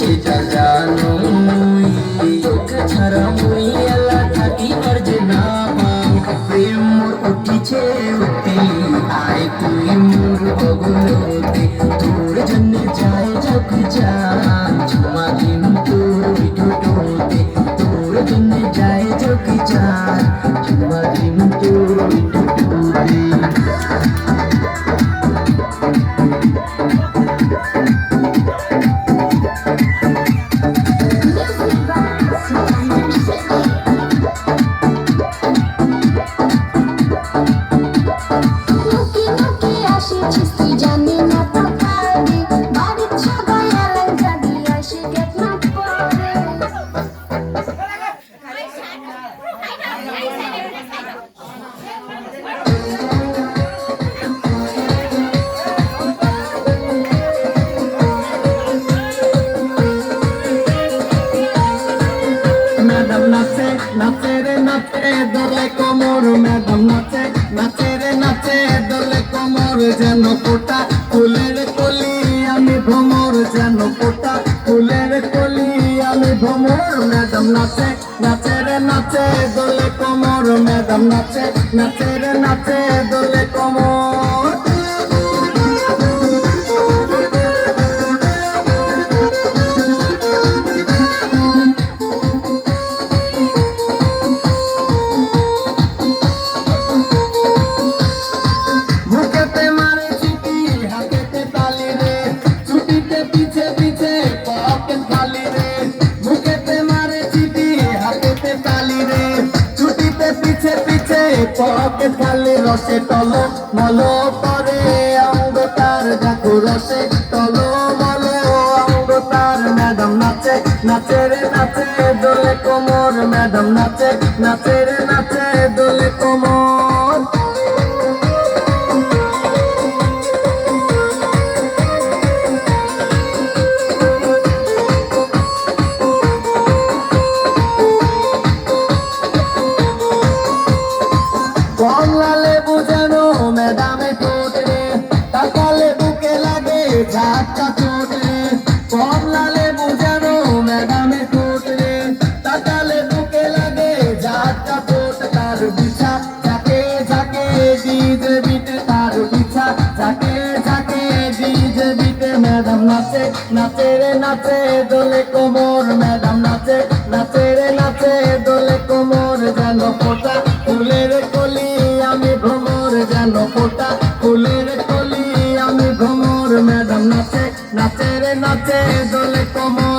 সেটা জানো তোকে ছাড়া মুই এলা থাকি আর যে না পাও প্রেম মোর উঠিছে উঠতে আয় তুই মোর বগলতে তোর জন্য যায় যক জান ঝুমা দিন তোর ঠোঁটতে তোর জন্য যায় যক জান ঝুমা দিন তোর ঠোঁটতে নাচে রে নাচে দলে কোমর ম্যাডাম নাচে নাচে রে নাচে দলে কোমর যেন ফোটা ফুলের কলি আমি ভ্রমর যেন ফোটা ফুলের কলি আমি ভ্রমর ম্যাডাম নাচে নাচে রে নাচে দলে কোমর ম্যাডাম নাচে নাচে রে নাচে দলে কোমর পকে খালি রসে টল মল করে অঙ্গ তার দেখো রসে টল মল অঙ্গ তার ম্যাডাম নাচে নাচে রে নাচে দোলে কোমর ম্যাডাম নাচে নাচে রে নাচে দোলে কোমর কমলা লেবু যেন ম্যাডামে ঠোঁট রে তাকালে বুকে লাগে ঝাঁকা চোট রে কমলা লেবু যেন ম্যাডামে ঠোঁট রে তাকালে বুকে লাগে ঝাঁকা চোট তার বিছা ঝাঁকে ঝাঁকে ডিজে বিটে তার বিছা ঝাঁকে ঝাঁকে ডিজে বিটে ম্যাডাম নাচে নাচে রে নাচে দোলে কোমর ম্যাডাম নাচে নাচে রে নাচে দোলে কোমর যেন ফোটা ফুলের কলি আমি ভ্রমর যেন ফোটা ফুলের কলি আমি ভ্রমর ম্যাডাম নাচে নাচে রে নাচে দোলে কোমর